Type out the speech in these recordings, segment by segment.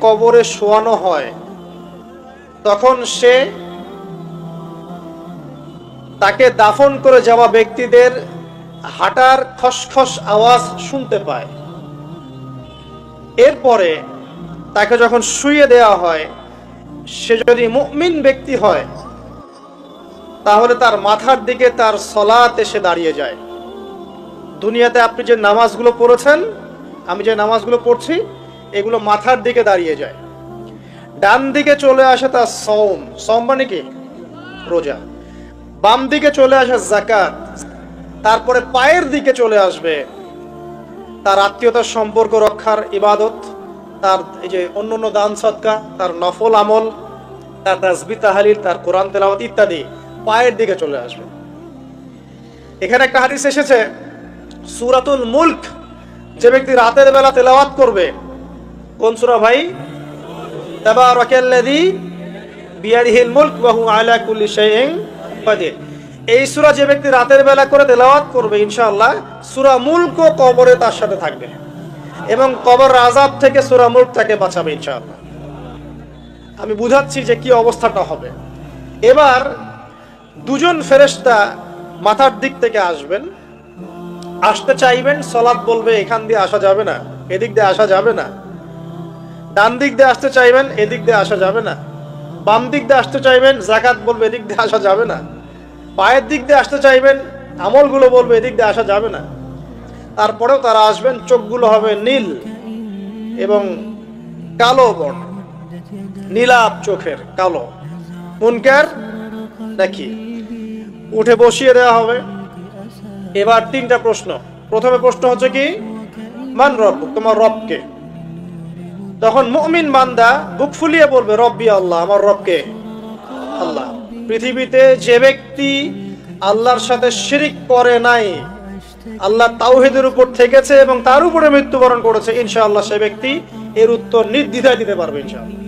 কবরে শোয়ানো হয় তখন সে তাকে দাফন করে যাওয়া ব্যক্তিদের হাঁটার খসখস আওয়াজ শুনতে পায়। এরপরে তাকে যখন শুইয়ে দেওয়া হয়, সে যদি মুমিন ব্যক্তি হয় তাহলে তার মাথার দিকে তার সলাত এসে দাঁড়িয়ে যায়। দুনিয়াতে আপনি যে নামাজগুলো পড়েছেন, আমি যে নামাজগুলো পড়ছি, এগুলো মাথার দিকে দাঁড়িয়ে যায়। ডান দিকে চলে আসে তার সওম মানে কি রোজা, বাম দিকে চলে আসে যাকাত, তারপরে পায়ের দিকে চলে আসবে তার আত্মীয়তার সম্পর্ক রক্ষার ইবাদত, তার এই যে অন্যান্য দান সদকা, তার নফল আমল, তার তাসবিহ তাহলিল, তার কোরআন তেলাওয়াত ইত্যাদি পায়ের দিকে চলে আসবে। এখানে একটা হাদিস এসেছে, সূরাতুল মুলক যে ব্যক্তি রাতের বেলা তেলাওয়াত করবে, কোন সূরা ভাই? তাবারাকাল্লাযী বিয়াদিহিল মুলক ওয়া হুয়া আলা কুল্লি শাইইন কাদির। এই সূরা যে ব্যক্তি রাতের বেলা করে তেলাওয়াত করবে, ইনশাআল্লাহ সূরা মুলক কবরে তার সাথে থাকবে এবং কবর আযাব থেকে সূরা মুলক তাকে বাঁচাবে ইনশাআল্লাহ। আমি বুঝাচ্ছি যে কি অবস্থাটা হবে। এবার দুজন ফেরেশতা মাথার দিক থেকে আসবেন, আসতে চাইবেন, সালাত বলবে এখান দিয়ে আসা যাবে না, এদিক দিয়ে আসা যাবে না। ডান দিক দিয়ে আসতে চাইবেন, এদিক দিয়ে আসা যাবে না। বাম দিক দিয়ে আসতে চাইবেন, যাকাত বলবে এদিক দিয়ে আসা যাবে না। পায়ের দিক দিয়ে আসতে চাইবেন, আমলগুলো বলবে এদিক দিয়ে আসা যাবে না। তারপরেও তারা আসবেন, চোখগুলো হবে নীল এবং কালো বর্ণ, নীলাভ চোখের কালো। মুনকার নাকি উঠে বসিয়ে দেওয়া হবে। এবার তিনটা প্রশ্ন। প্রথমে প্রশ্ন হচ্ছে কি, মান রব্বুক, তোমার রবকে? তখন মুমিন বান্দা বুক ফুলিয়ে বলবে রব্বি আল্লাহ, আমার রবকে আল্লাহ। পৃথিবীতে যে ব্যক্তি আল্লাহর সাথে শিরিক করে নাই, আল্লাহ তাওহীদের উপর থেকেছে এবং তার উপরে মৃত্যুবরণ করেছে, ইনশাআল্লাহ সে ব্যক্তি এর উত্তর নির্দ্বিধায় দিতে পারবে ইনশাআল্লাহ।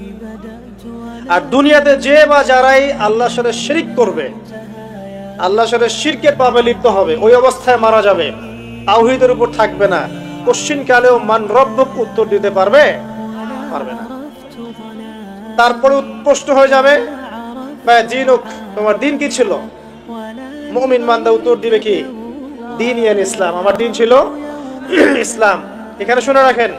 আর দুনিয়াতে যে বা যারাই আল্লাহর সাথে শিরিক করবে, আল্লাহর সাথে শিরকের পাপে লিপ্ত হবে, ওই অবস্থায় মারা যাবে, তাওহীদের উপর থাকবে না, কোশ্চিন কালেও মান রব্বুক উত্তর দিতে পারবে না। তারপরে প্রশ্ন হয়ে যাবে মা দীনুক, তোমার দিন কি ছিল? মুমিন বান্দা উত্তর দিবে কি, দিন ইয়াল ইসলাম, আমার দিন ছিল ইসলাম। এখানে শুনে রাখেন,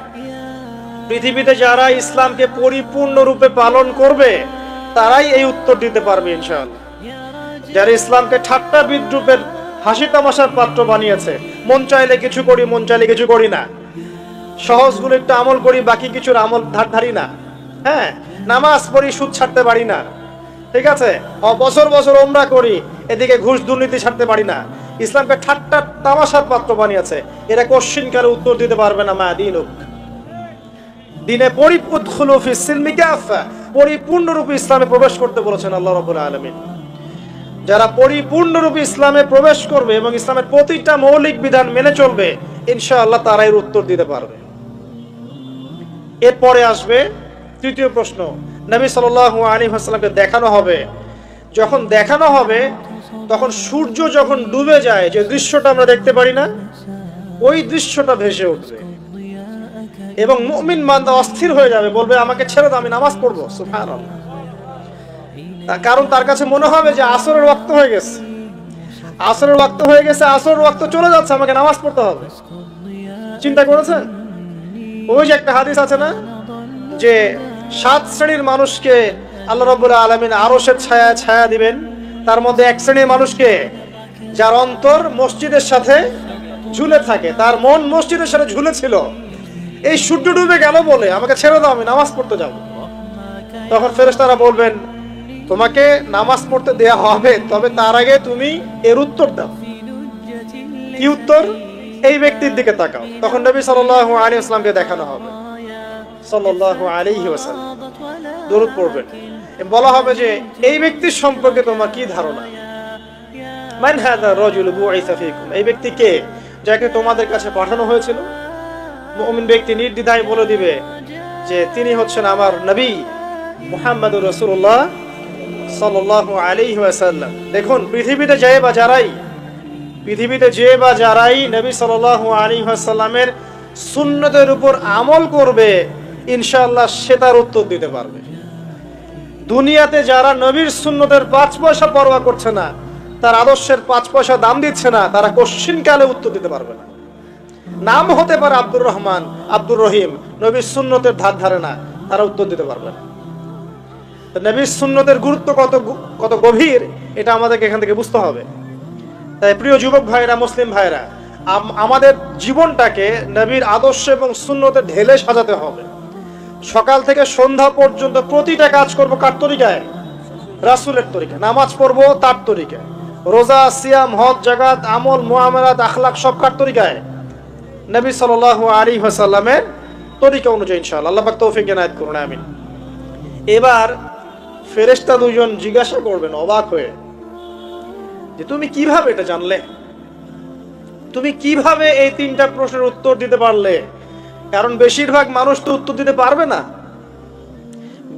পৃথিবীতে যারা ইসলামকে পরিপূর্ণ রূপে পালন করবে তারাই এই উত্তর দিতে পারবে ইনশাআল্লাহ। যারা ইসলামকে ঠাট্টা বিদ্রুপের হাসি তামাশার পাত্র বানিয়েছে, মন চাইলে কিছু করি, মন চাইলে কিছু করি না, সহজগুলো একটু আমল করি, বাকি কিছুর আমল ধারি না, হ্যাঁ, নামাজ পড়ি, সুদ ছাড়তে পারি না, ঠিক আছে, বছর বছর ওমরা করি, এদিকে ঘুষ দুর্নীতি ছাড়তে পারি না, ইসলামকে ঠাট্টা তামাশার পাত্র বানিয়েছে, এরা কোশ্চিন কালে উত্তর দিতে পারবে না মা দীনুক। দিনে পরিপূর্ণ ফি সিলমি কাফা, পরিপূর্ণরূপে ইসলামে প্রবেশ করতে বলেছেন আল্লাহ রাব্বুল আলামিন। যারা পরিপূর্ণরূপে ইসলামে প্রবেশ করবে এবং ইসলামের প্রতিটা মৌলিক বিধান মেনে চলবে, ইনশাআল্লাহ তারা এর উত্তর দিতে পারবে। এরপরে আসবে তৃতীয় প্রশ্ন। নবী সাল্লাল্লাহু আলাইহি ওয়াসাল্লামকে দেখানো হবে, যখন দেখানো হবে তখন সূর্য যখন ডুবে যায়, যে দৃশ্যটা আমরা দেখতে পারি না, ওই দৃশ্যটা ভেসে উঠবে এবং মুমিন বান্দা অস্থির হয়ে যাবে, বলবে আমাকে ছেড়ে দাও, আমি নামাজ পড়বো। সুবহানাল্লাহ। কারণ তার কাছে মনে হবে যে আসরের ওয়াক্ত হয়ে গেছে, আসরের ওয়াক্ত হয়ে গেছে, আসরের ওয়াক্ত চলে যাচ্ছে, আমাকে নামাজ পড়তে হবে। চিন্তা করেছেন? ওই যে একটা হাদিস আছে না, যে 7 শ্রেণীর মানুষকে আল্লাহ রাব্বুল আলামিন আরশের ছায়ায় ছায়া দিবেন, তার মধ্যে এক শ্রেণীর মানুষকে যার অন্তর মসজিদের সাথে ঝুলে থাকে, তার মন মসজিদের সাথে ঝুলে ছিল, এই সূর্য ডুবে গেল বলে আমাকে ছেড়ে দাও, আমি নামাজ পড়তে যাব। তখন ফেরেশতারা বলবেন তোমাকে নামাজ পড়তে দেয়া হবে, তবে তার আগে তুমি এর উত্তর দাও। কি উত্তর? এই ব্যক্তির দিকে তাকাও। তখন নবী সাল্লাল্লাহু আলাইহি ওয়াসাল্লামকে দেখানো হবে, সাল্লাল্লাহু আলাইহি ওয়াসাল্লাম দরুদ পড়বেন, বলা হবে যে এই ব্যক্তির সম্পর্কে তোমার কি ধারণা? মান হাযা রাজুল বুইসা ফীকুম, এই ব্যক্তি কে যাকে তোমাদের কাছে পাঠানো হয়েছিল? মুমিন ব্যক্তি নির্দ্বিধায় বলে দিবে যে তিনি হচ্ছেন আমার নবী মুহাম্মদুর রাসূলুল্লাহ সাল্লাল্লাহু আলাইহি ওয়াসাল্লাম। দেখুন, পৃথিবীতে যে বা যারাই নবী সাল্লাল্লাহু আলাইহি ওয়াসাল্লামের সুন্নতের উপর আমল করবে, ইনশাআল্লাহ সে তার উত্তর দিতে পারবে। দুনিয়াতে যারা নবীর সুন্নতের 5 পয়সা পরোয়া করছে না, তার আদর্শের 5 পয়সা দাম দিচ্ছে না, তারা কোশ্চিনকালে উত্তর দিতে পারবে না। নাম হতে পারে আব্দুর রহমান, আব্দুর রহিম, নবীর সুন্নতের ধার ধারে না, তারা উত্তর দিতে পারবে না। নবীর সুন্নতের গুরুত্ব কত গভীর, এটা আমাদেরকে এখান থেকে বুঝতে হবে। তাই প্রিয় যুবক ভাইরা, মুসলিম ভাইরা, আমাদের জীবনটাকে নবীর আদর্শ এবং সুন্নতে ঢেলে সাজাতে হবে। সকাল থেকে সন্ধ্যা পর্যন্ত প্রতিটা কাজ করব কার তরিকায়? রাসূলের তরিকায়। নামাজ পড়বো তার তরিকায়, রোজা, সিয়াম, হজ, জাকাত, আমল, মুআমালাত, আখলাক সব কার তরিকায়? নবী সাল্লাল্লাহু আলাইহি ওয়াসাল্লামের তরিকা অনুযায়ী ইনশাআল্লাহ। আল্লাহ পাক তৌফিক এনায়েত করুন, আমিন। এবার ফেরেশতা দুজন জিজ্ঞাসা করবেন অবাক হয়ে যে তুমি কিভাবে এটা জানলে, তুমি কিভাবে এই 3টা প্রশ্নের উত্তর দিতে পারলে? কারণ বেশিরভাগ মানুষ তো উত্তর দিতে পারবে না,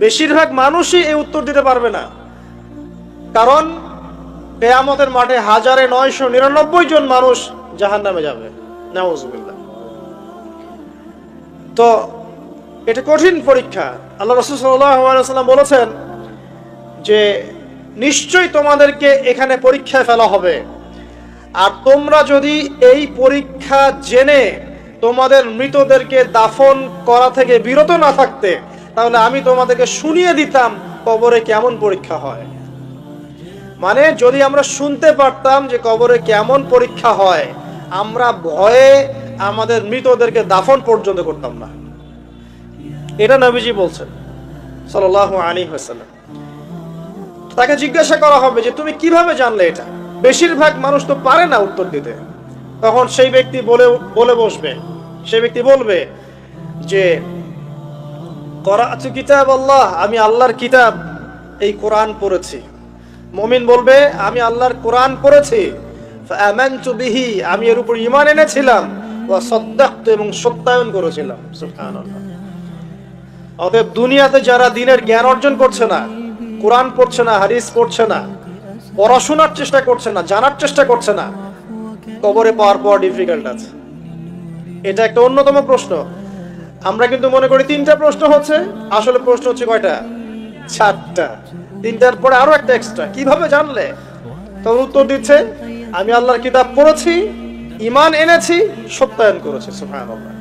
বেশিরভাগ মানুষই এই উত্তর দিতে পারবে না। কারণ কিয়ামতের মাঠে 1999 জন মানুষ জাহান্নামে যাবে, নাউযুবিল্লাহ। তো এটা কঠিন পরীক্ষা। আল্লাহ রাসূল সাল্লাল্লাহু আলাইহি ওয়াসাল্লাম বলেছেন যে নিশ্চয়ই তোমাদেরকে এখানে পরীক্ষায় ফেলা হবে, আর তোমরা যদি এই পরীক্ষা জেনে তোমাদের মৃতদেরকে দাফন করা থেকে বিরত না থাকতে, তাহলে আমি তোমাদেরকে শুনিয়ে দিতাম কবরে কেমন পরীক্ষা হয়। মানে যদি আমরা শুনতে পারতাম যে কবরে কেমন পরীক্ষা হয়, আমরা ভয়ে আমাদের মৃতদেরকে দাফন পর্যন্ত করতাম না। এটা নবীজি বলছেন সাল্লাল্লাহু আলাইহি ওয়াসাল্লাম। তাকে জিজ্ঞাসা করা হবে যে তুমি কিভাবে জানলে এটা? বেশিরভাগ মানুষ তো পারে না উত্তর দিতে। তখন সেই ব্যক্তি বলে বসবে, সেই ব্যক্তি বলবে যে করাতু কিতাব আল্লাহ, আমি আল্লাহর কিতাব এই কোরআন পড়েছি। মুমিন বলবে আমি আল্লাহর কোরআন পড়েছি, ফাআমানতু বিহি, আমি এর উপর ঈমান এনেছিলাম, ওয়া সাদ্দাকতু, এবং সত্যায়ন করেছিলাম। সুবহানাল্লাহ। অতএব দুনিয়াতে যারা দ্বীনের জ্ঞান অর্জন করছে না, কোরআন পড়ছে না, হাদিস পড়ছে না, পড়াশোনার চেষ্টা করছে না, জানার চেষ্টা করছে না, কবরে পাওয়ার পর ডিফিকাল্ট আছে। এটা একটা অন্যতম প্রশ্ন। আমরা কিন্তু মনে করি 3টা প্রশ্ন হচ্ছে, আসলে প্রশ্ন হচ্ছে কয়টা? 4টা। 3টার পরে আরো একটা এক্সট্রা। কিভাবে জানলে? তখন উত্তর দিচ্ছে আমি আল্লাহর কিতাব পড়েছি, ঈমান এনেছি, সত্যায়ন করেছি। সুবহানাল্লাহ।